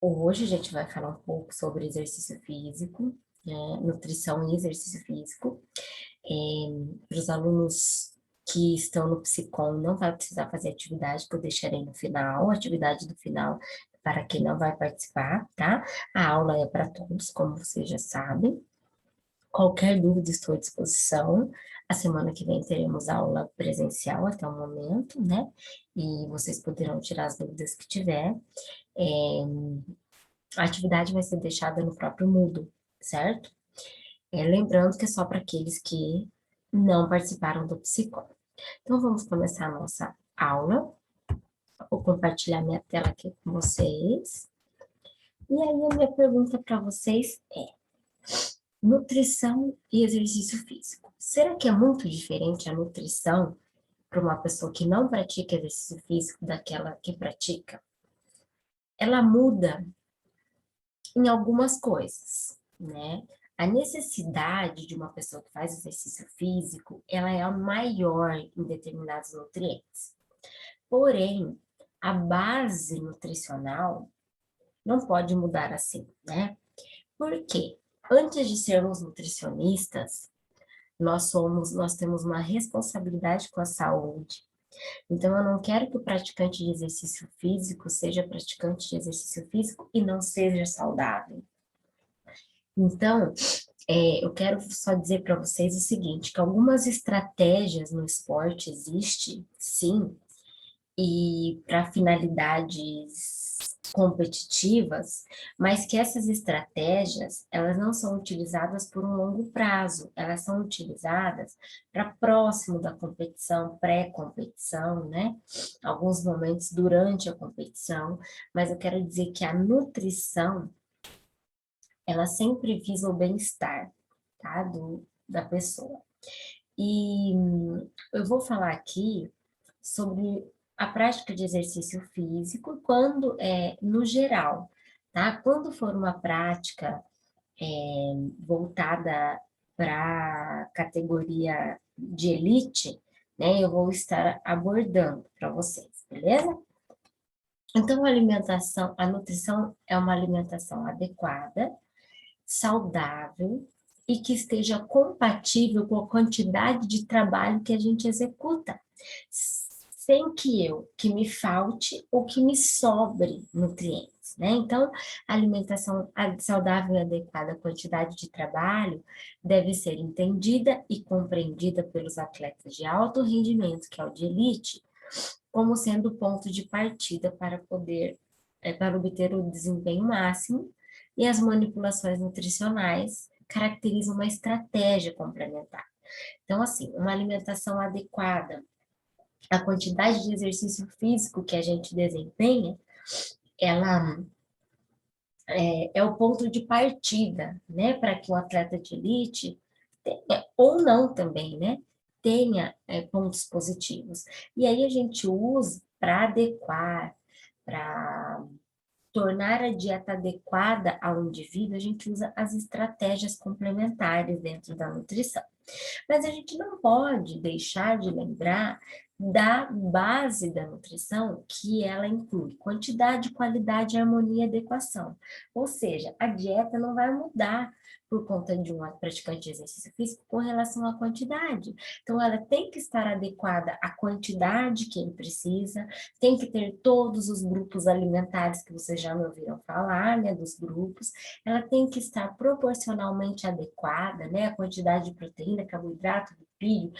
Hoje a gente vai falar um pouco sobre exercício físico, né, nutrição e exercício físico. Para os alunos que estão no Psicom, não vai precisar fazer atividade, que eu deixarei no final, a atividade do final para quem não vai participar, tá? A aula é para todos, como vocês já sabem. Qualquer dúvida, estou à disposição. A semana que vem teremos aula presencial até o momento, né? E vocês poderão tirar as dúvidas que tiver. É, a atividade vai ser deixada no próprio Moodle, certo? Lembrando que é só para aqueles que não participaram do psicólogo. Então, vamos começar a nossa aula. Vou compartilhar minha tela aqui com vocês. E aí, a minha pergunta para vocês é: nutrição e exercício físico. Será que é muito diferente a nutrição para uma pessoa que não pratica exercício físico daquela que pratica? Ela muda em algumas coisas, né? A necessidade de uma pessoa que faz exercício físico, ela é a maior em determinados nutrientes. Porém, a base nutricional não pode mudar assim, né? Por quê? Antes de sermos nutricionistas, nós temos uma responsabilidade com a saúde. Então, eu não quero que o praticante de exercício físico seja praticante de exercício físico e não seja saudável. Então, eu quero só dizer para vocês o seguinte, que algumas estratégias no esporte existem, sim, e para finalidades competitivas, mas que essas estratégias, elas não são utilizadas por um longo prazo, elas são utilizadas para próximo da competição, pré-competição, né? Alguns momentos durante a competição, mas eu quero dizer que a nutrição, ela sempre visa o bem-estar, tá? Da pessoa. E eu vou falar aqui sobre a prática de exercício físico quando no geral, tá? Quando for uma prática voltada para a categoria de elite, né? Eu vou estar abordando para vocês, beleza? Então, a nutrição é uma alimentação adequada, saudável e que esteja compatível com a quantidade de trabalho que a gente executa, sem que me falte ou que me sobre nutrientes, né? Então, a alimentação saudável e adequada à quantidade de trabalho deve ser entendida e compreendida pelos atletas de alto rendimento, que é o de elite, como sendo o ponto de partida para obter o desempenho máximo, e as manipulações nutricionais caracterizam uma estratégia complementar. Então, assim, uma alimentação adequada, a quantidade de exercício físico que a gente desempenha, ela é o ponto de partida, né, para que o atleta de elite tenha, ou não também, né, tenha pontos positivos. E aí a gente usa para adequar, para tornar a dieta adequada ao indivíduo, a gente usa as estratégias complementares dentro da nutrição. Mas a gente não pode deixar de lembrar da base da nutrição, que ela inclui quantidade, qualidade, harmonia e adequação. Ou seja, a dieta não vai mudar por conta de um praticante de exercício físico com relação à quantidade. Então, ela tem que estar adequada à quantidade que ele precisa, tem que ter todos os grupos alimentares que vocês já me ouviram falar, né, dos grupos, ela tem que estar proporcionalmente adequada, né, a quantidade de proteína, carboidrato, lipídio,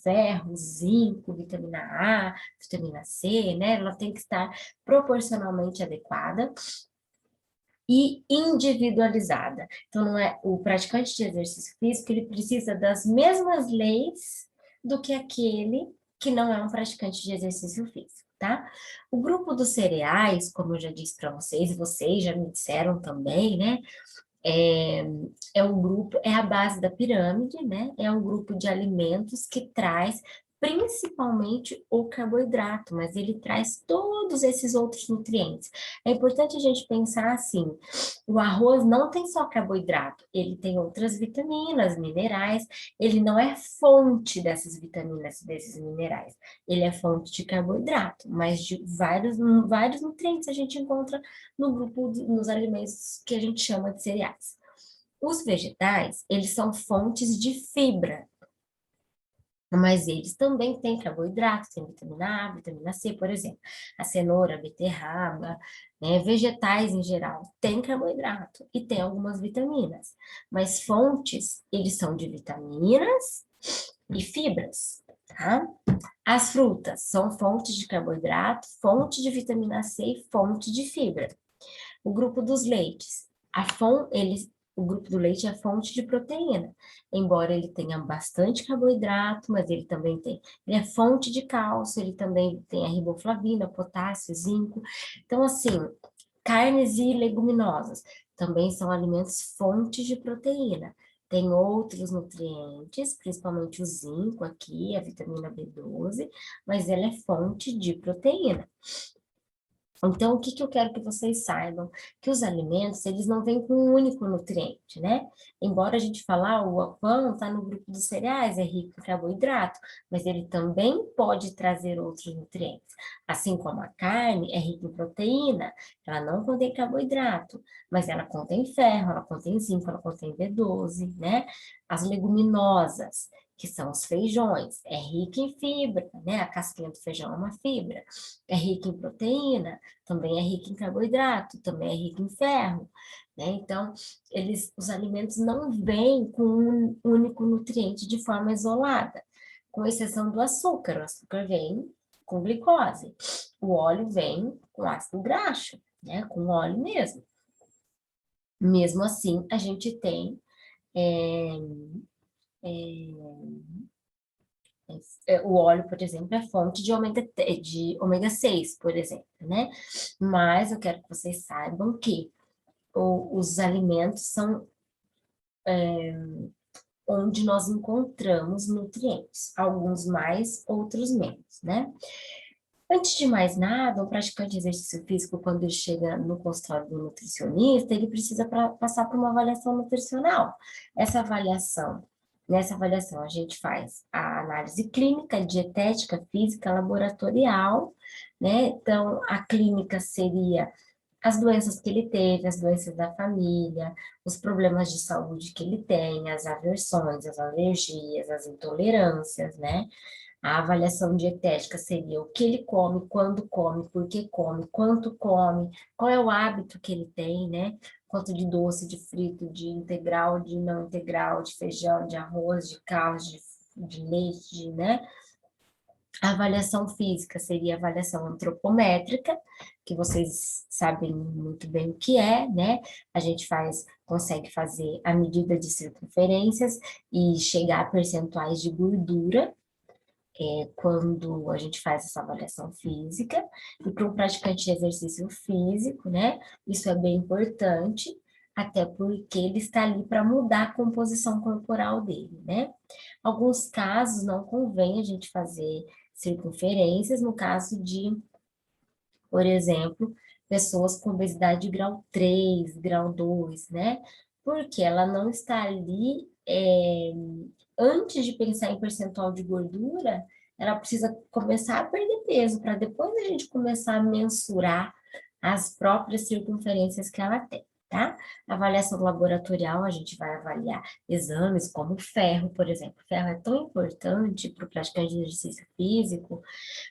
ferro, zinco, vitamina A, vitamina C, né, ela tem que estar proporcionalmente adequada e individualizada. Então, não é o praticante de exercício físico, ele precisa das mesmas leis do que aquele que não é um praticante de exercício físico, tá? O grupo dos cereais, como eu já disse para vocês, vocês já me disseram também, né? É, é um grupo, é a base da pirâmide, né? É um grupo de alimentos que traz principalmente o carboidrato, mas ele traz todos esses outros nutrientes. É importante a gente pensar assim, o arroz não tem só carboidrato, ele tem outras vitaminas, minerais, ele não é fonte dessas vitaminas, desses minerais, ele é fonte de carboidrato, mas de vários nutrientes a gente encontra no grupo, nos alimentos que a gente chama de cereais. Os vegetais, eles são fontes de fibra, mas eles também têm carboidratos, tem vitamina A, vitamina C, por exemplo. A cenoura, a beterraba, né, vegetais em geral, têm carboidrato e tem algumas vitaminas. Mas fontes, eles são de vitaminas e fibras, tá? As frutas são fontes de carboidrato, fonte de vitamina C e fonte de fibra. O grupo dos leites, o grupo do leite é a fonte de proteína, embora ele tenha bastante carboidrato, mas ele é fonte de cálcio, ele também tem a riboflavina, potássio, zinco. Então, assim, carnes e leguminosas também são alimentos fontes de proteína. Tem outros nutrientes, principalmente o zinco aqui, a vitamina B12, mas ela é fonte de proteína. Então, o que que eu quero que vocês saibam? Que os alimentos, eles não vêm com um único nutriente, né? Embora a gente falar, o pão está no grupo dos cereais, é rico em carboidrato, mas ele também pode trazer outros nutrientes. Assim como a carne é rica em proteína, ela não contém carboidrato, mas ela contém ferro, ela contém zinco, ela contém B12, né? As leguminosas, que são os feijões, é rica em fibra, né? A casquinha do feijão é uma fibra. É rica em proteína, também é rica em carboidrato, também é rica em ferro, né? Então, os alimentos não vêm com um único nutriente de forma isolada, com exceção do açúcar. O açúcar vem com glicose, o óleo vem com ácido graxo, né? Com óleo mesmo. Mesmo assim, a gente tem é, o óleo, por exemplo, é fonte de ômega 6, por exemplo, né? Mas eu quero que vocês saibam que os alimentos são onde nós encontramos nutrientes, alguns mais, outros menos, né? Antes de mais nada, um praticante de exercício físico, quando ele chega no consultório do nutricionista, ele precisa passar por uma avaliação nutricional. Nessa avaliação, a gente faz a análise clínica, dietética, física, laboratorial, né? Então, a clínica seria as doenças que ele teve, as doenças da família, os problemas de saúde que ele tem, as aversões, as alergias, as intolerâncias, né? A avaliação dietética seria o que ele come, por que come, quanto come, qual é o hábito que ele tem, né? Quanto de doce, de frito, de integral, de não integral, de feijão, de arroz, de carne, de leite, né? A avaliação física seria a avaliação antropométrica, que vocês sabem muito bem o que é, né? A gente consegue fazer a medida de circunferências e chegar a percentuais de gordura, quando a gente faz essa avaliação física. E para um praticante de exercício físico, né? Isso é bem importante, até porque ele está ali para mudar a composição corporal dele, né? Alguns casos não convém a gente fazer circunferências, no caso de, por exemplo, pessoas com obesidade de grau 3, grau 2, né? Porque ela não está ali, antes de pensar em percentual de gordura, ela precisa começar a perder peso, para depois a gente começar a mensurar as próprias circunferências que ela tem. Tá? Avaliação laboratorial, a gente vai avaliar exames como ferro, por exemplo. O ferro é tão importante para o praticante de exercício físico,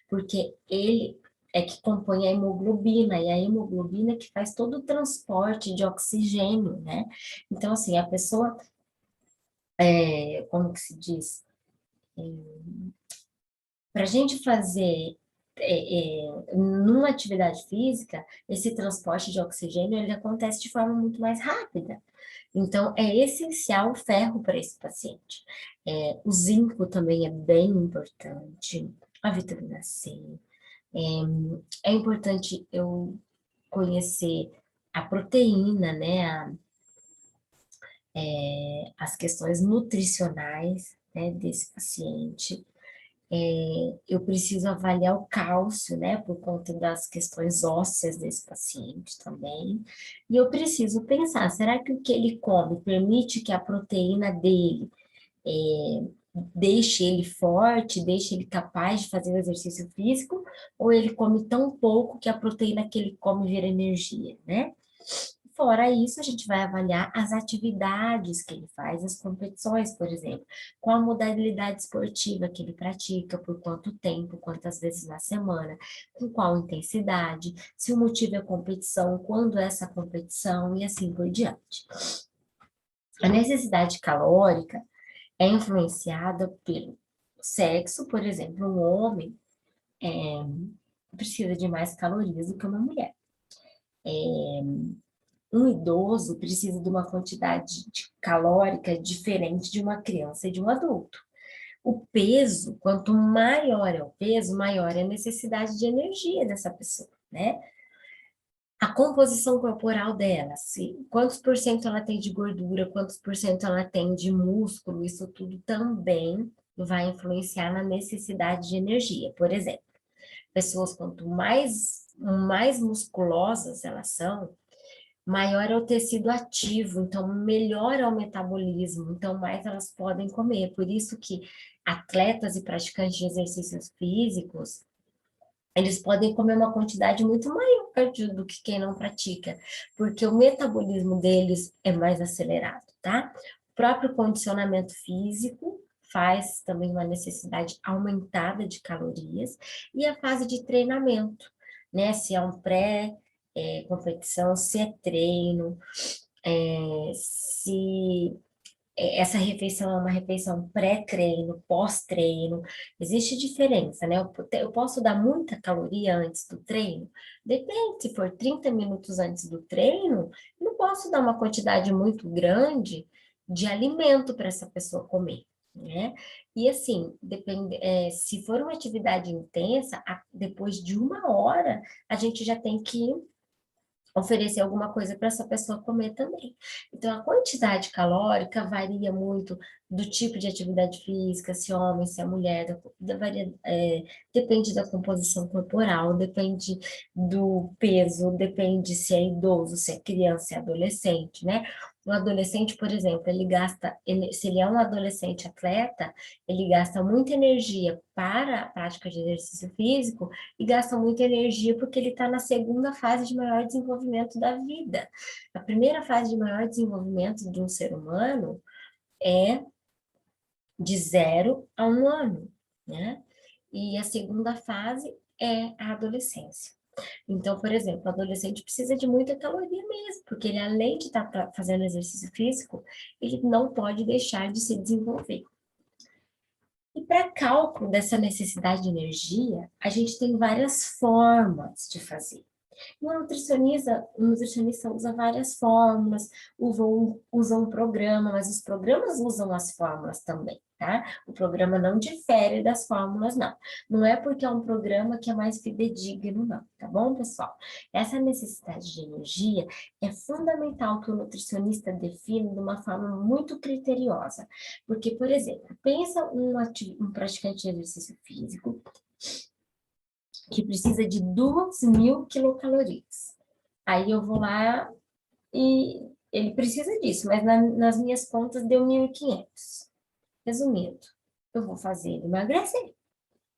porque ele é que compõe a hemoglobina, e a hemoglobina é que faz todo o transporte de oxigênio, né? Então, assim, a pessoa, como que se diz? Para a gente fazer numa atividade física, esse transporte de oxigênio ele acontece de forma muito mais rápida. Então, é essencial o ferro para esse paciente. O zinco também é bem importante, a vitamina C. É importante eu conhecer a proteína, né, as questões nutricionais, né, desse paciente. Eu preciso avaliar o cálcio, né, por conta das questões ósseas desse paciente também. E eu preciso pensar, será que o que ele come permite que a proteína dele deixe ele forte, deixe ele capaz de fazer o exercício físico, ou ele come tão pouco que a proteína que ele come vira energia, né? Fora isso, a gente vai avaliar as atividades que ele faz, as competições, por exemplo, qual a modalidade esportiva que ele pratica, por quanto tempo, quantas vezes na semana, com qual intensidade, se o motivo é competição, quando é essa competição e assim por diante. A necessidade calórica é influenciada pelo sexo, por exemplo, um homem precisa de mais calorias do que uma mulher. Um idoso precisa de uma quantidade calórica diferente de uma criança e de um adulto. O peso, quanto maior é o peso, maior é a necessidade de energia dessa pessoa, né? A composição corporal dela, quantos por cento ela tem de gordura, quantos por cento ela tem de músculo, isso tudo também vai influenciar na necessidade de energia. Por exemplo, pessoas quanto mais musculosas elas são, maior é o tecido ativo, então melhor é o metabolismo, então mais elas podem comer. Por isso que atletas e praticantes de exercícios físicos, eles podem comer uma quantidade muito maior do que quem não pratica, porque o metabolismo deles é mais acelerado, tá? O próprio condicionamento físico faz também uma necessidade aumentada de calorias, e a fase de treinamento, né? Se é um competição, se é treino, se essa refeição é uma refeição pré-treino, pós-treino, existe diferença, né? Eu posso dar muita caloria antes do treino? Depende, se for 30 minutos antes do treino, não posso dar uma quantidade muito grande de alimento para essa pessoa comer, né? E assim, se for uma atividade intensa, depois de 1 hora, a gente já tem que oferecer alguma coisa para essa pessoa comer também. Então, a quantidade calórica varia muito do tipo de atividade física, se é homem, se é mulher, depende da composição corporal, depende do peso, depende se é idoso, se é criança, se é adolescente, né? Um adolescente, por exemplo, se ele é um adolescente atleta, ele gasta muita energia para a prática de exercício físico, e gasta muita energia porque ele está na segunda fase de maior desenvolvimento da vida. A primeira fase de maior desenvolvimento de um ser humano é de 0 a 1 ano, né? E a segunda fase é a adolescência. Então, por exemplo, o adolescente precisa de muita caloria mesmo, porque ele, além de estar fazendo exercício físico, ele não pode deixar de se desenvolver. E para cálculo dessa necessidade de energia, a gente tem várias formas de fazer. O nutricionista usa várias fórmulas, usa um programa, mas os programas usam as fórmulas também, tá? O programa não difere das fórmulas, não. Não é porque é um programa que é mais fidedigno, não, tá bom, pessoal? Essa necessidade de energia é fundamental que o nutricionista defina de uma forma muito criteriosa. Porque, por exemplo, pensa um praticante de exercício físico que precisa de 2.000 quilocalorias. Aí eu vou lá e ele precisa disso, mas nas minhas contas deu 1.500. Resumindo, eu vou fazer ele emagrecer,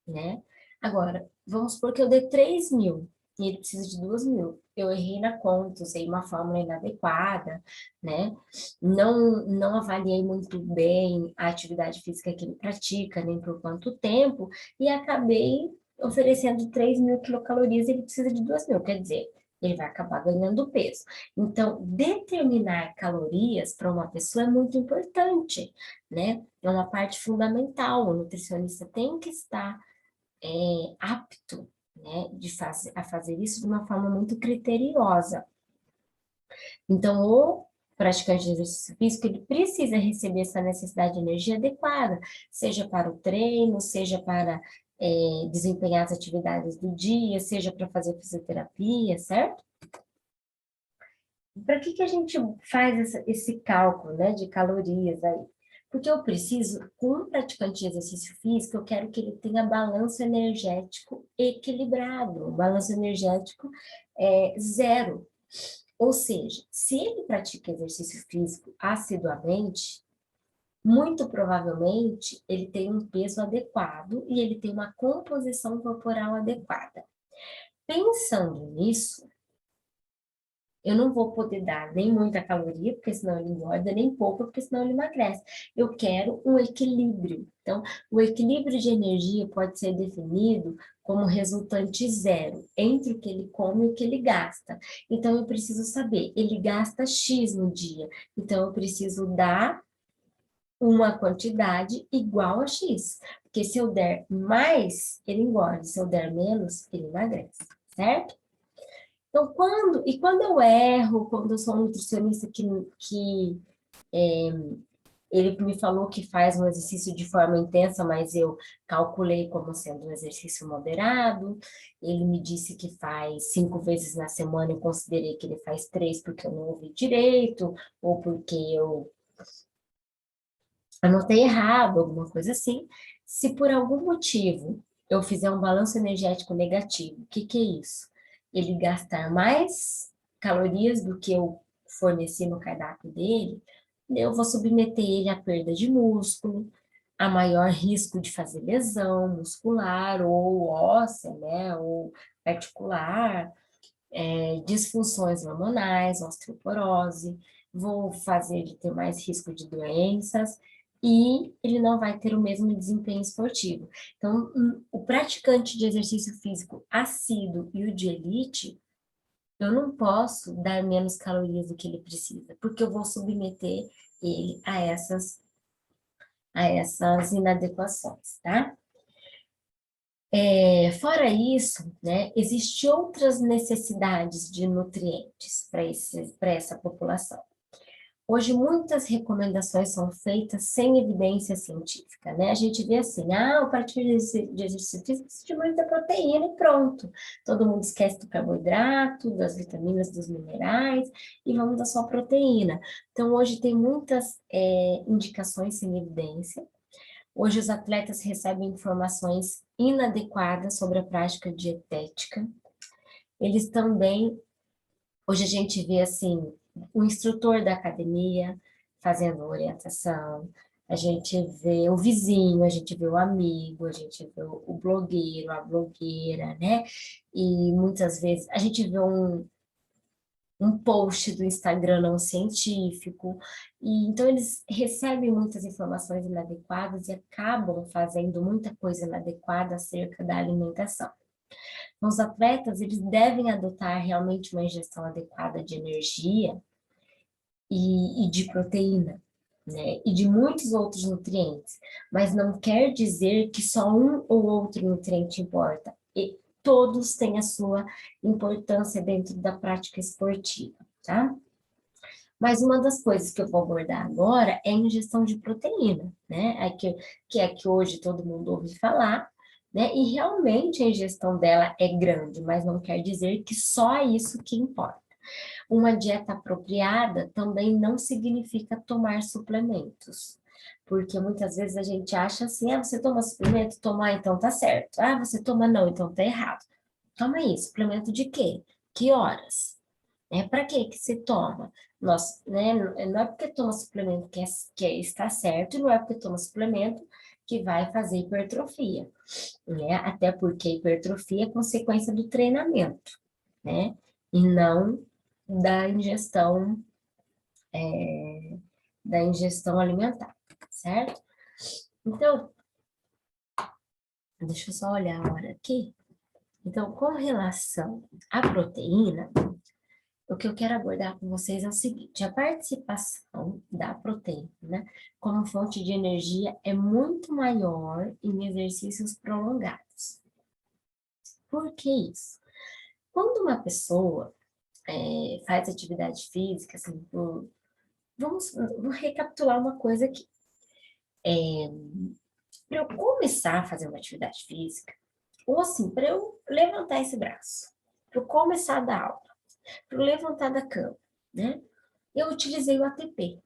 né? Agora, vamos supor que eu dê 3.000 e ele precisa de 2.000. Eu errei na conta, usei uma fórmula inadequada, né? Não avaliei muito bem a atividade física que ele pratica, nem por quanto tempo, e acabei oferecendo 3.000 quilocalorias e ele precisa de 2.000, quer dizer, ele vai acabar ganhando peso. Então, determinar calorias para uma pessoa é muito importante, né? É uma parte fundamental. O nutricionista tem que estar apto, né, a fazer isso de uma forma muito criteriosa. Então, o praticante de exercício físico, ele precisa receber essa necessidade de energia adequada, seja para o treino, seja para desempenhar as atividades do dia, seja para fazer fisioterapia, certo? Para que a gente faz esse cálculo, né, de calorias aí? Porque eu preciso, com um praticante de exercício físico, eu quero que ele tenha balanço energético equilibrado. O balanço energético é zero. Ou seja, se ele pratica exercício físico assiduamente, muito provavelmente ele tem um peso adequado e ele tem uma composição corporal adequada. Pensando nisso, eu não vou poder dar nem muita caloria, porque senão ele engorda, nem pouco, porque senão ele emagrece. Eu quero um equilíbrio. Então, o equilíbrio de energia pode ser definido como resultante zero, entre o que ele come e o que ele gasta. Então, eu preciso saber, ele gasta X no dia. Então, eu preciso dar uma quantidade igual a X. Porque se eu der mais, ele engorda. Se eu der menos, ele emagrece. Certo? Então, quando eu erro, quando eu sou um nutricionista que ele me falou que faz um exercício de forma intensa, mas eu calculei como sendo um exercício moderado, ele me disse que faz 5 vezes na semana, eu considerei que ele faz 3 porque eu não ouvi direito, ou porque eu anotei errado, alguma coisa assim. Se por algum motivo eu fizer um balanço energético negativo, o que que é isso? Ele gastar mais calorias do que eu forneci no cardápio dele, eu vou submeter ele à perda de músculo, a maior risco de fazer lesão muscular ou óssea, né, ou articular, disfunções hormonais, osteoporose, vou fazer ele ter mais risco de doenças e ele não vai ter o mesmo desempenho esportivo. Então, o praticante de exercício físico assíduo e o de elite, eu não posso dar menos calorias do que ele precisa, porque eu vou submeter ele a essas inadequações, tá? Fora isso, né, existem outras necessidades de nutrientes para essa população. Hoje, muitas recomendações são feitas sem evidência científica, né? A gente vê assim, o partido de exercício físico precisa de muita proteína e pronto. Todo mundo esquece do carboidrato, das vitaminas, dos minerais e vamos dar só proteína. Então, hoje tem muitas indicações sem evidência. Hoje os atletas recebem informações inadequadas sobre a prática dietética. Eles também, hoje a gente vê assim, o instrutor da academia fazendo orientação, a gente vê o vizinho, a gente vê o amigo, a gente vê o blogueiro, a blogueira, né? E muitas vezes a gente vê um post do Instagram não científico, e então eles recebem muitas informações inadequadas e acabam fazendo muita coisa inadequada acerca da alimentação. Então, os atletas, eles devem adotar realmente uma ingestão adequada de energia e de proteína, né? E de muitos outros nutrientes, mas não quer dizer que só um ou outro nutriente importa. E todos têm a sua importância dentro da prática esportiva, tá? Mas uma das coisas que eu vou abordar agora é a ingestão de proteína, né? Que é que hoje todo mundo ouve falar, né? E realmente a ingestão dela é grande, mas não quer dizer que só isso que importa. Uma dieta apropriada também não significa tomar suplementos, porque muitas vezes a gente acha assim, você toma suplemento? Toma, então tá certo. Você toma não, então tá errado. Toma aí, suplemento de quê? Que horas? Para que que você toma? Né, não é porque toma suplemento está certo, e não é porque toma suplemento que vai fazer hipertrofia, né? Até porque hipertrofia é consequência do treinamento, né? E não da ingestão, alimentar, certo? Então, deixa eu só olhar a hora aqui. Então, com relação à proteína, o que eu quero abordar com vocês é o seguinte: a participação da proteína como fonte de energia é muito maior em exercícios prolongados. Por que isso? Quando uma pessoa faz atividade física, assim, vou recapitular uma coisa aqui. Para eu começar a fazer uma atividade física, ou assim, para eu levantar esse braço, para eu começar a dar aula, para eu levantar da cama, né? Eu utilizei o ATP,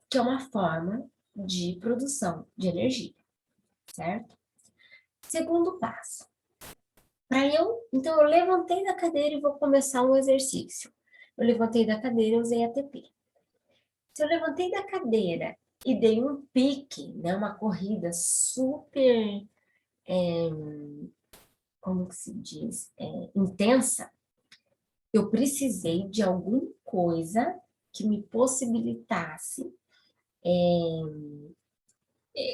que é uma forma de produção de energia, certo? Segundo passo. Então eu levantei da cadeira e vou começar um exercício. Eu levantei da cadeira e usei ATP. Se eu levantei da cadeira e dei um pique, né, uma corrida super, como que se diz, intensa, eu precisei de alguma coisa que me possibilitasse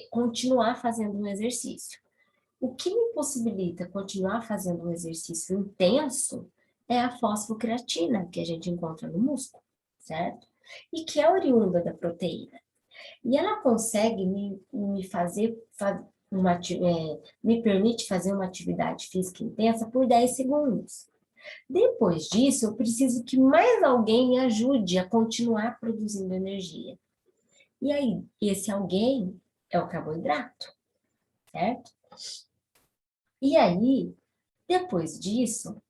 continuar fazendo um exercício. O que me possibilita continuar fazendo um exercício intenso é a fosfocreatina, que a gente encontra no músculo, certo? E que é oriunda da proteína. E ela consegue me fazer me permite fazer uma atividade física intensa por 10 segundos. Depois disso, eu preciso que mais alguém me ajude a continuar produzindo energia. E aí, esse alguém é o carboidrato, certo? E aí, depois disso,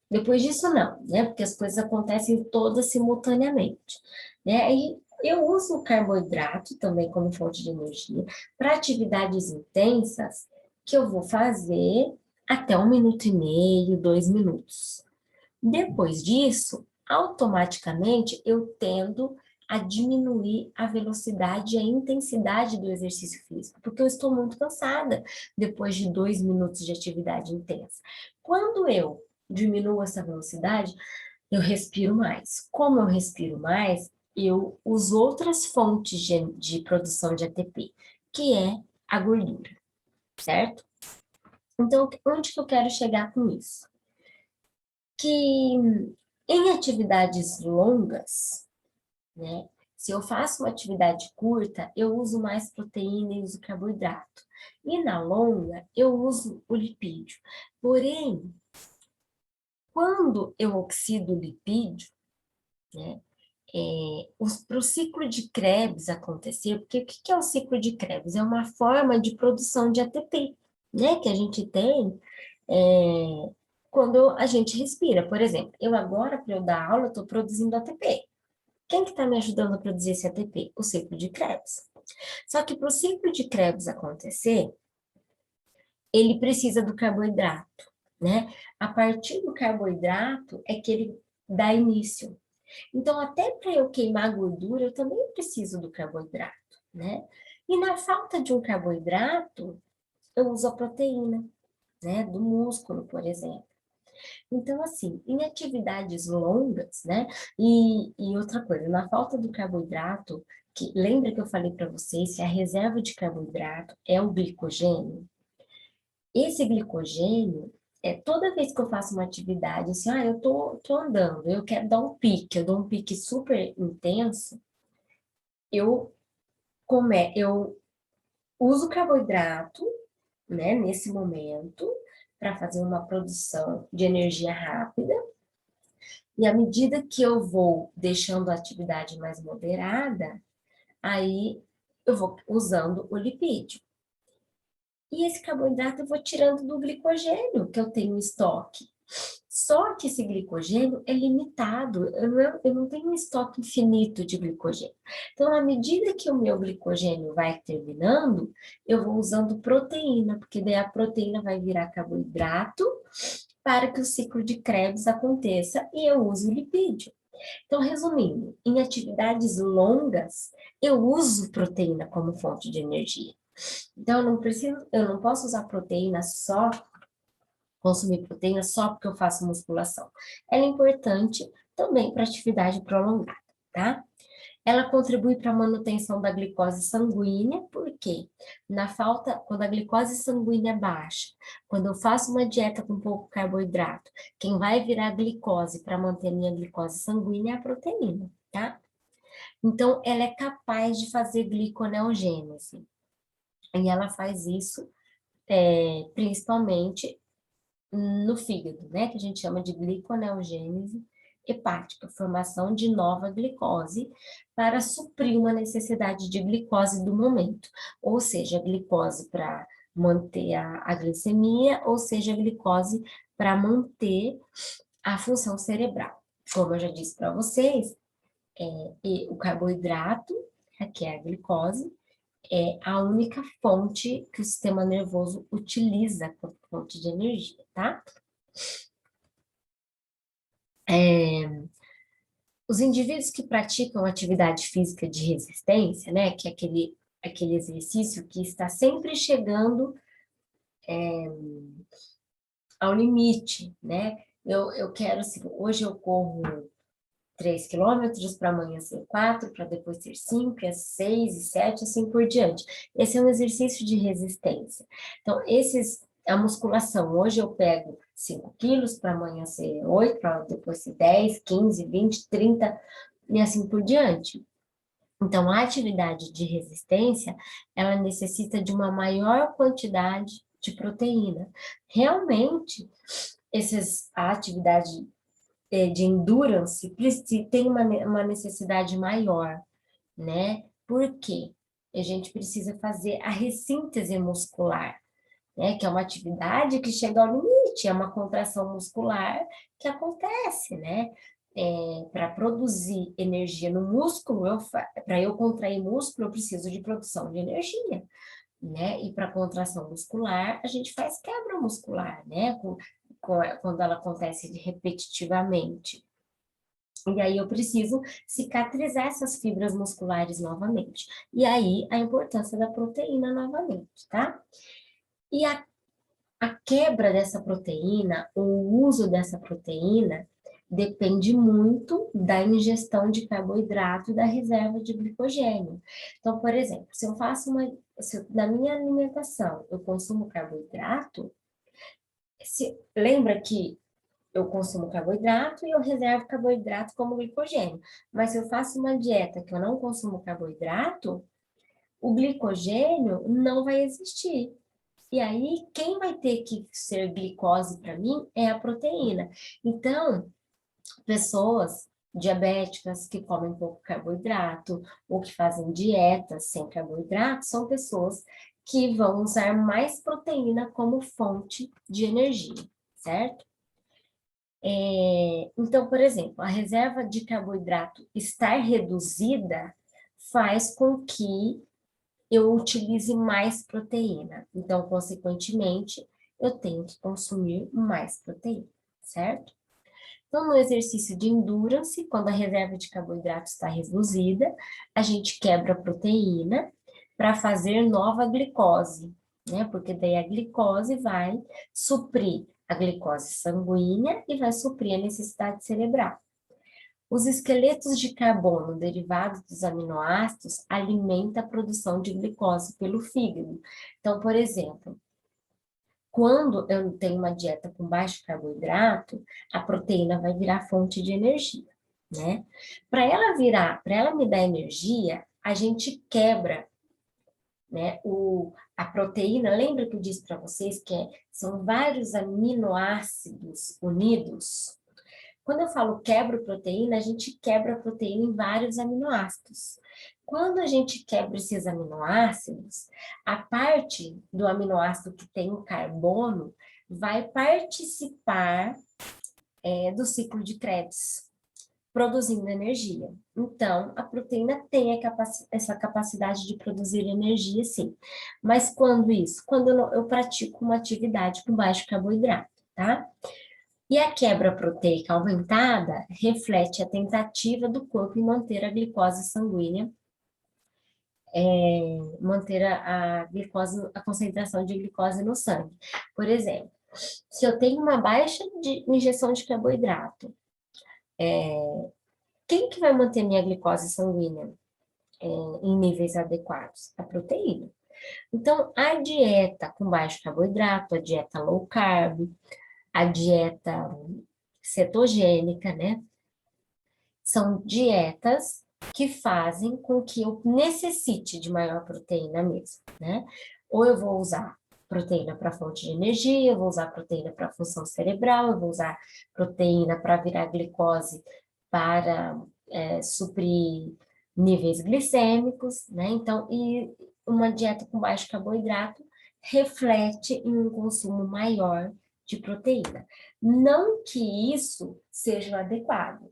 depois disso não, né? Porque as coisas acontecem todas simultaneamente, né? E eu uso o carboidrato também como fonte de energia para atividades intensas que eu vou fazer até 1 minuto e meio, 2 minutos. Depois disso, automaticamente eu tendo a diminuir a velocidade e a intensidade do exercício físico, porque eu estou muito cansada depois de 2 minutos de atividade intensa. Quando eu diminuo essa velocidade, eu respiro mais. Como eu respiro mais, eu uso outras fontes de produção de ATP, que é a gordura, certo? Então, onde que eu quero chegar com isso? Que em atividades longas, né? Se eu faço uma atividade curta, eu uso mais proteína e uso carboidrato. E na longa, eu uso o lipídio. Porém, quando eu oxido o lipídio, né, para o ciclo de Krebs acontecer, porque o que é o ciclo de Krebs? É uma forma de produção de ATP, né, que a gente tem quando a gente respira. Por exemplo, eu agora, para eu dar aula, estou produzindo ATP. Quem que está me ajudando a produzir esse ATP? O ciclo de Krebs. Só que para o ciclo de Krebs acontecer, ele precisa do carboidrato, né? A partir do carboidrato é que ele dá início. Então, até para eu queimar a gordura, eu também preciso do carboidrato, né? E na falta de um carboidrato, eu uso a proteína, né? Do músculo, por exemplo. Então, assim, em atividades longas, né? E outra coisa, na falta do carboidrato, que lembra que eu falei para vocês que a reserva de carboidrato é o glicogênio? Esse glicogênio, toda vez que eu faço uma atividade, assim, eu tô andando, eu quero dar um pique, eu dou um pique super intenso, eu uso carboidrato, né, nesse momento, para fazer uma produção de energia rápida. E à medida que eu vou deixando a atividade mais moderada, aí eu vou usando o lipídio. E esse carboidrato eu vou tirando do glicogênio que eu tenho em estoque. Só que esse glicogênio é limitado, eu não tenho um estoque infinito de glicogênio. Então, à medida que o meu glicogênio vai terminando, eu vou usando proteína, porque daí a proteína vai virar carboidrato para que o ciclo de Krebs aconteça e eu uso o lipídio. Então, resumindo, em atividades longas, eu uso proteína como fonte de energia. Então, eu não posso usar proteína só, consumir proteína só porque eu faço musculação. Ela é importante também para atividade prolongada, tá? Ela contribui para a manutenção da glicose sanguínea, porque quando a glicose sanguínea é baixa, quando eu faço uma dieta com pouco carboidrato, quem vai virar glicose para manter a minha glicose sanguínea é a proteína, tá? Então, ela é capaz de fazer gliconeogênese. E ela faz isso principalmente no fígado, né? Que a gente chama de gliconeogênese hepática, formação de nova glicose para suprir uma necessidade de glicose do momento, ou seja, glicose para manter a glicemia, ou seja, glicose para manter a função cerebral. Como eu já disse para vocês, o carboidrato que é a glicose, é a única fonte que o sistema nervoso utiliza como fonte de energia, tá? Os indivíduos que praticam atividade física de resistência, né, que é aquele exercício que está sempre chegando ao limite, né? Eu quero, assim, hoje eu corro 3 quilômetros, para amanhã ser 4, para depois ser 5, 6 e 7, assim por diante. Esse é um exercício de resistência. Então, a musculação, hoje eu pego 5 quilos, para amanhã ser 8, para depois ser 10, 15, 20, 30, e assim por diante. Então, a atividade de resistência, ela necessita de uma maior quantidade de proteína. Realmente, a atividade de endurance tem uma necessidade maior, né? Por quê? A gente precisa fazer a ressíntese muscular, né? Que é uma atividade que chega ao limite, é uma contração muscular que acontece, né? Para produzir energia no músculo, para eu contrair músculo, eu preciso de produção de energia, né? E para contração muscular, a gente faz quebra muscular, né? Quando ela acontece repetitivamente. E aí eu preciso cicatrizar essas fibras musculares novamente. E aí a importância da proteína novamente, tá? E a quebra dessa proteína, o uso dessa proteína, depende muito da ingestão de carboidrato e da reserva de glicogênio. Então, por exemplo, se eu faço na minha alimentação eu consumo carboidrato, lembra que eu consumo carboidrato e eu reservo carboidrato como glicogênio. Mas se eu faço uma dieta que eu não consumo carboidrato, o glicogênio não vai existir. E aí, quem vai ter que ser glicose para mim é a proteína. Então, pessoas diabéticas que comem pouco carboidrato ou que fazem dietas sem carboidrato são pessoas que vão usar mais proteína como fonte de energia, certo? Então, por exemplo, a reserva de carboidrato estar reduzida faz com que eu utilize mais proteína. Então, consequentemente, eu tenho que consumir mais proteína, certo? Então, no exercício de endurance, quando a reserva de carboidrato está reduzida, a gente quebra a proteína para fazer nova glicose, né? Porque daí a glicose vai suprir a glicose sanguínea e vai suprir a necessidade cerebral. Os esqueletos de carbono derivados dos aminoácidos alimentam a produção de glicose pelo fígado. Então, por exemplo, quando eu tenho uma dieta com baixo carboidrato, a proteína vai virar fonte de energia, né? Para ela me dar energia, a gente quebra, né, a proteína. Lembra que eu disse para vocês que são vários aminoácidos unidos? Quando eu falo quebra proteína, a gente quebra a proteína em vários aminoácidos. Quando a gente quebra esses aminoácidos, a parte do aminoácido que tem o carbono vai participar do ciclo de Krebs, produzindo energia. Então, a proteína tem essa capacidade de produzir energia, sim. Mas quando isso? Quando eu pratico uma atividade com baixo carboidrato, tá? E a quebra proteica aumentada reflete a tentativa do corpo em manter a glicose sanguínea, manter a glicose, a concentração de glicose no sangue. Por exemplo, se eu tenho uma baixa de injeção de carboidrato, quem que vai manter minha glicose sanguínea em níveis adequados? A proteína. Então, a dieta com baixo carboidrato, a dieta low carb, a dieta cetogênica, né? São dietas que fazem com que eu necessite de maior proteína mesmo, né? Ou eu vou usar proteína para fonte de energia, eu vou usar proteína para função cerebral, eu vou usar proteína para virar glicose para suprir níveis glicêmicos, né? Então, e uma dieta com baixo carboidrato reflete em um consumo maior de proteína. Não que isso seja adequado,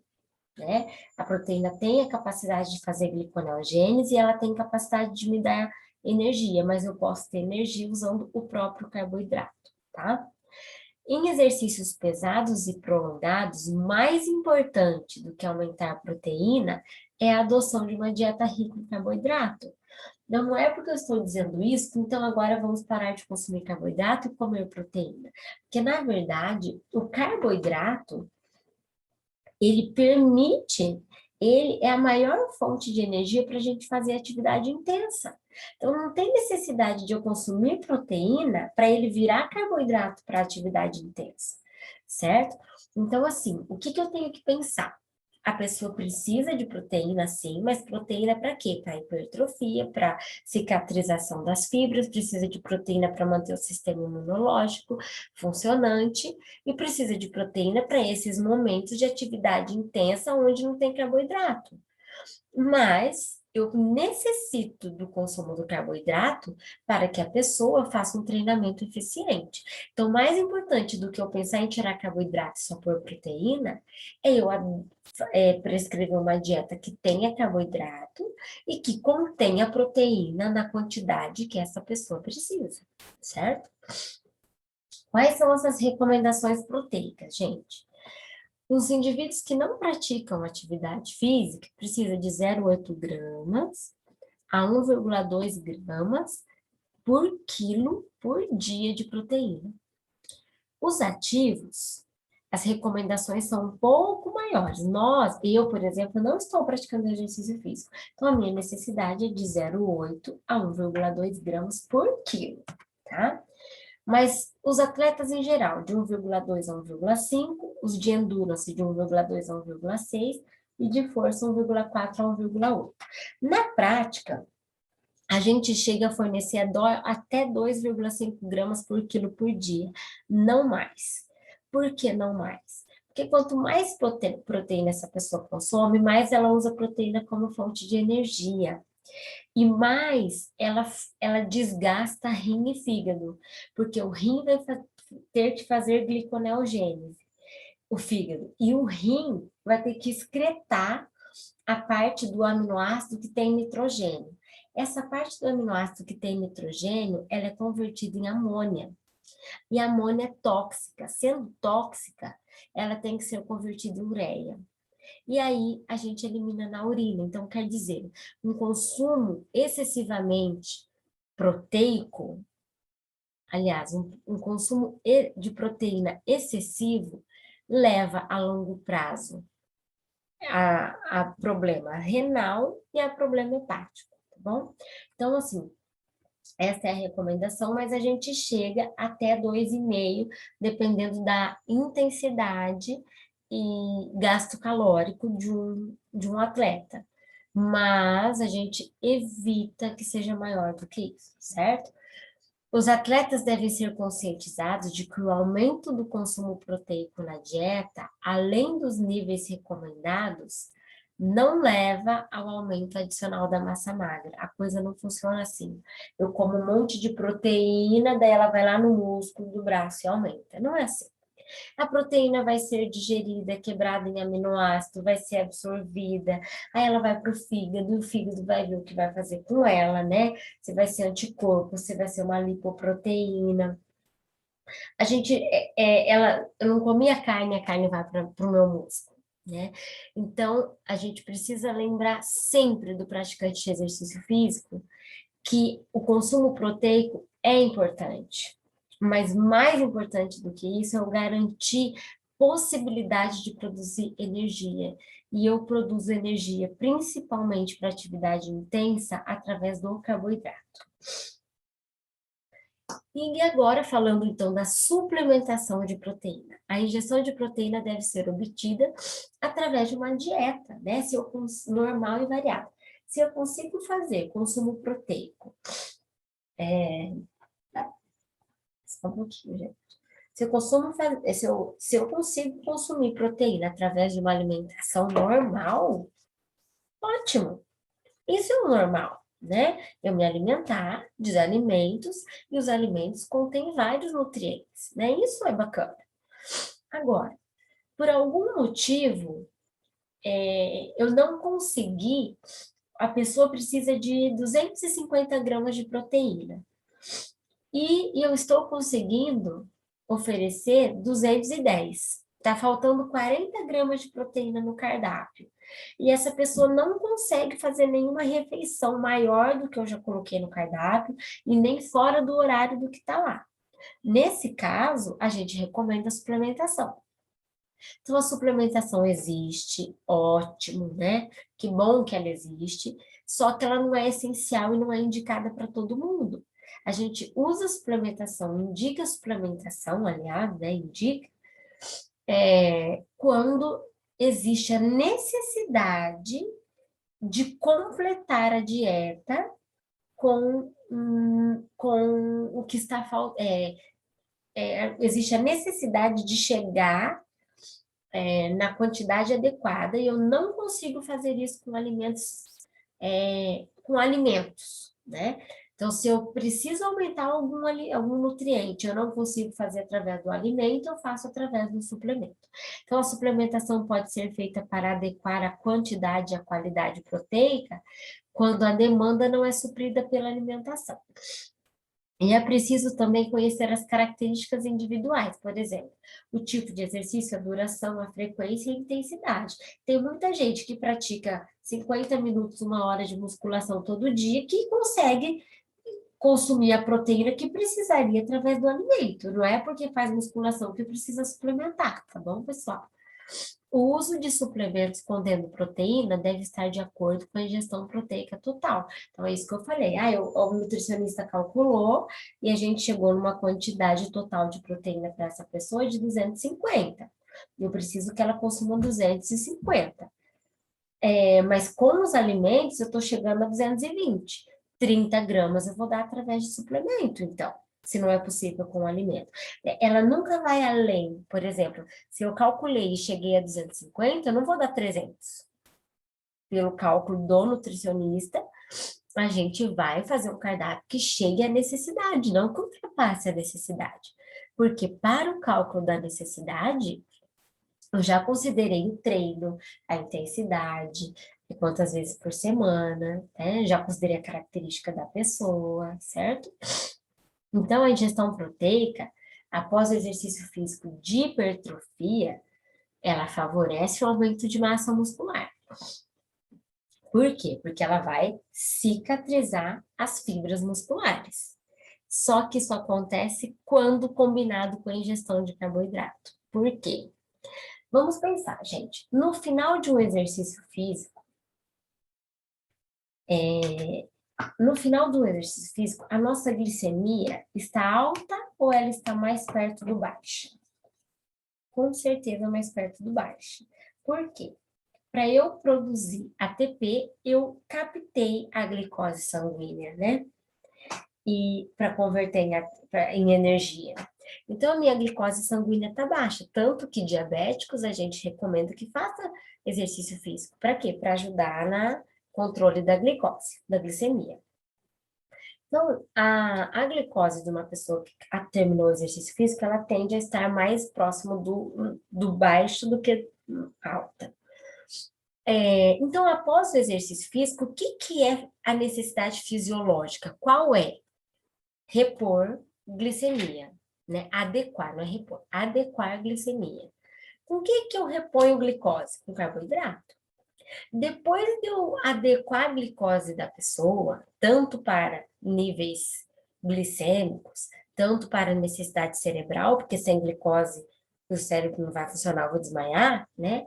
né? A proteína tem a capacidade de fazer gliconeogênese e ela tem capacidade de me dar energia, mas eu posso ter energia usando o próprio carboidrato, tá? Em exercícios pesados e prolongados, mais importante do que aumentar a proteína é a adoção de uma dieta rica em carboidrato. Não é porque eu estou dizendo isso, então agora vamos parar de consumir carboidrato e comer proteína. Porque, na verdade, o carboidrato, ele permite, ele é a maior fonte de energia para a gente fazer atividade intensa. Então, não tem necessidade de eu consumir proteína para ele virar carboidrato para atividade intensa, certo? Então, assim, o que eu tenho que pensar? A pessoa precisa de proteína, sim, mas proteína para quê? Para hipertrofia, para cicatrização das fibras, precisa de proteína para manter o sistema imunológico funcionante e precisa de proteína para esses momentos de atividade intensa onde não tem carboidrato. Mas eu necessito do consumo do carboidrato para que a pessoa faça um treinamento eficiente. Então, mais importante do que eu pensar em tirar carboidrato e só pôr proteína, é eu prescrever uma dieta que tenha carboidrato e que contenha proteína na quantidade que essa pessoa precisa, certo? Quais são essas recomendações proteicas, gente? Os indivíduos que não praticam atividade física precisam de 0,8 gramas a 1,2 gramas por quilo por dia de proteína. Os ativos, as recomendações são um pouco maiores. Eu, por exemplo, não estou praticando exercício físico. Então, a minha necessidade é de 0,8 a 1,2 gramas por quilo, tá? Mas os atletas em geral, de 1,2 a 1,5, os de endurance de 1,2 a 1,6 e de força 1,4 a 1,8. Na prática, a gente chega a fornecer até 2,5 gramas por quilo por dia, não mais. Por que não mais? Porque quanto mais proteína essa pessoa consome, mais ela usa proteína como fonte de energia. E mais ela desgasta rim e fígado, porque o rim vai ter que fazer gliconeogênese, o fígado, e o rim vai ter que excretar a parte do aminoácido que tem nitrogênio. Essa parte do aminoácido que tem nitrogênio, ela é convertida em amônia. E a amônia é tóxica. Sendo tóxica, ela tem que ser convertida em ureia. E aí a gente elimina na urina. Então, quer dizer, um consumo excessivamente proteico, aliás, um consumo de proteína excessivo leva a longo prazo a problema renal e a problema hepático, tá bom? Então, assim, essa é a recomendação, mas a gente chega até 2,5, dependendo da intensidade e gasto calórico de um atleta. Mas a gente evita que seja maior do que isso, certo? Os atletas devem ser conscientizados de que o aumento do consumo proteico na dieta, além dos níveis recomendados, não leva ao aumento adicional da massa magra. A coisa não funciona assim. Eu como um monte de proteína, daí ela vai lá no músculo do braço e aumenta. Não é assim. A proteína vai ser digerida, quebrada em aminoácido, vai ser absorvida, aí ela vai para o fígado vai ver o que vai fazer com ela, né? Se vai ser anticorpo, se vai ser uma lipoproteína. A gente, eu não comia carne, a carne vai para o meu músculo, né? Então, a gente precisa lembrar sempre do praticante de exercício físico que o consumo proteico é importante, mas mais importante do que isso é eu garantir possibilidade de produzir energia. E eu produzo energia principalmente para atividade intensa através do carboidrato. E agora, falando então da suplementação de proteína. A ingestão de proteína deve ser obtida através de uma dieta, né? Normal e variada. Se eu consigo fazer consumo proteico, só um pouquinho, gente. Se eu consigo consumir proteína através de uma alimentação normal, ótimo. Isso é o normal, né? Eu me alimentar de alimentos e os alimentos contêm vários nutrientes, né? Isso é bacana. Agora, por algum motivo, eu não consegui, a pessoa precisa de 250 gramas de proteína. E eu estou conseguindo oferecer 210. Está faltando 40 gramas de proteína no cardápio. E essa pessoa não consegue fazer nenhuma refeição maior do que eu já coloquei no cardápio e nem fora do horário do que está lá. Nesse caso, a gente recomenda a suplementação. Então, a suplementação existe, ótimo, né? Que bom que ela existe, só que ela não é essencial e não é indicada para todo mundo. A gente usa a suplementação, indica a suplementação, aliás, né? Indica, quando existe a necessidade de completar a dieta com o que está faltando. Existe a necessidade de chegar na quantidade adequada e eu não consigo fazer isso com alimentos, né? Então, se eu preciso aumentar algum nutriente, eu não consigo fazer através do alimento, eu faço através do suplemento. Então, a suplementação pode ser feita para adequar a quantidade e a qualidade proteica quando a demanda não é suprida pela alimentação. E é preciso também conhecer as características individuais, por exemplo, o tipo de exercício, a duração, a frequência e a intensidade. Tem muita gente que pratica 50 minutos, 1 hora de musculação todo dia, que consegue consumir a proteína que precisaria através do alimento. Não é porque faz musculação que precisa suplementar, tá bom, pessoal? O uso de suplementos contendo proteína deve estar de acordo com a ingestão proteica total. Então, é isso que eu falei. O nutricionista calculou e a gente chegou numa quantidade total de proteína para essa pessoa de 250. Eu preciso que ela consuma 250. Mas com os alimentos, eu estou chegando a 220. 30 gramas eu vou dar através de suplemento, então, se não é possível com o alimento. Ela nunca vai além, por exemplo, se eu calculei e cheguei a 250, eu não vou dar 300. Pelo cálculo do nutricionista, a gente vai fazer um cardápio que chegue à necessidade, não que ultrapasse a necessidade. Porque para o cálculo da necessidade, eu já considerei o treino, a intensidade, e quantas vezes por semana, né? Já considerei a característica da pessoa, certo? Então, a ingestão proteica, após o exercício físico de hipertrofia, ela favorece o aumento de massa muscular. Por quê? Porque ela vai cicatrizar as fibras musculares. Só que isso acontece quando combinado com a ingestão de carboidrato. Por quê? Vamos pensar, gente. No final de um exercício físico, a nossa glicemia está alta ou ela está mais perto do baixo? Com certeza mais perto do baixo. Por quê? Para eu produzir ATP, eu captei a glicose sanguínea, né? E para converter em energia. Então, a minha glicose sanguínea está baixa, tanto que diabéticos a gente recomenda que faça exercício físico. Para quê? Para ajudar no controle da glicose, da glicemia. Então, a glicose de uma pessoa que terminou o exercício físico, ela tende a estar mais próximo do baixo do que alta. Então, após o exercício físico, o que é a necessidade fisiológica? Qual é? Repor glicemia, né? Adequar, não é repor, adequar a glicemia. Com que eu reponho glicose? Com carboidrato. Depois de eu adequar a glicose da pessoa, tanto para níveis glicêmicos, tanto para necessidade cerebral, porque sem glicose o cérebro não vai funcionar, eu vou desmaiar, né?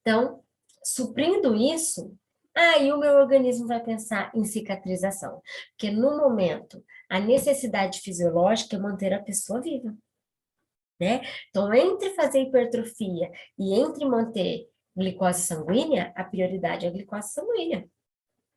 Então, suprindo isso, aí o meu organismo vai pensar em cicatrização. Porque no momento, a necessidade fisiológica é manter a pessoa viva, né? Então, entre fazer hipertrofia e entre manter glicose sanguínea, a prioridade é a glicose sanguínea,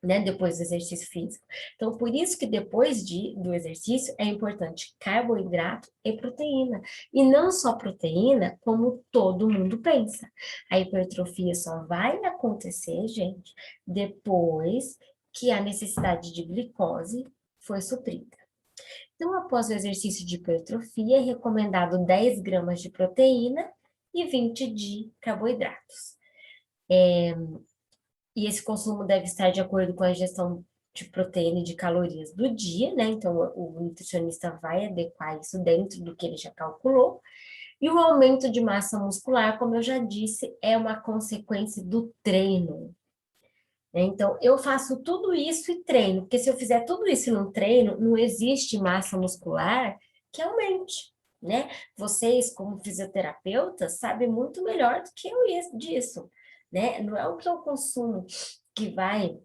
né? Depois do exercício físico. Então, por isso que depois do exercício é importante carboidrato e proteína. E não só proteína, como todo mundo pensa. A hipertrofia só vai acontecer, gente, depois que a necessidade de glicose foi suprida. Então, após o exercício de hipertrofia, é recomendado 10 gramas de proteína e 20 de carboidratos. E esse consumo deve estar de acordo com a ingestão de proteína e de calorias do dia, né? Então, o nutricionista vai adequar isso dentro do que ele já calculou. E o aumento de massa muscular, como eu já disse, é uma consequência do treino, né? Então, eu faço tudo isso e treino, porque se eu fizer tudo isso no treino, não existe massa muscular que aumente, né? Vocês, como fisioterapeutas, sabem muito melhor do que eu disso, né? Não é o que eu consumo que vai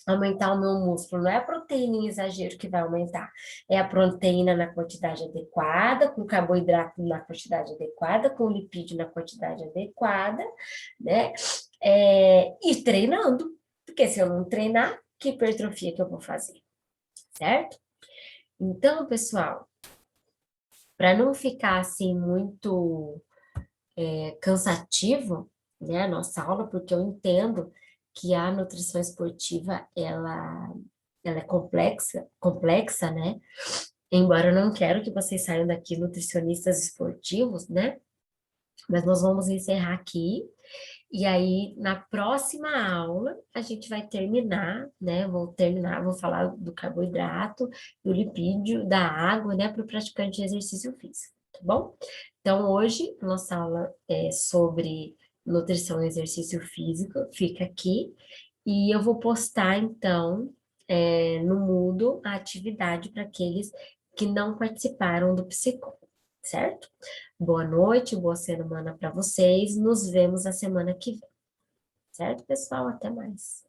aumentar o meu músculo, não é a proteína em exagero que vai aumentar, é a proteína na quantidade adequada, com carboidrato na quantidade adequada, com lipídio na quantidade adequada, né? E treinando, porque se eu não treinar, que hipertrofia que eu vou fazer, certo? Então, pessoal, para não ficar assim muito cansativo, né, a nossa aula, porque eu entendo que a nutrição esportiva, ela é complexa, né? Embora eu não quero que vocês saiam daqui nutricionistas esportivos, né? Mas nós vamos encerrar aqui. E aí, na próxima aula, a gente vai terminar, né? Vou falar do carboidrato, do lipídio, da água, né? Para o praticante de exercício físico, tá bom? Então, hoje, a nossa aula é sobre nutrição e exercício físico, fica aqui. E eu vou postar, então, no Moodle a atividade para aqueles que não participaram do Psicó, certo? Boa noite, boa semana para vocês. Nos vemos a semana que vem, certo, pessoal? Até mais.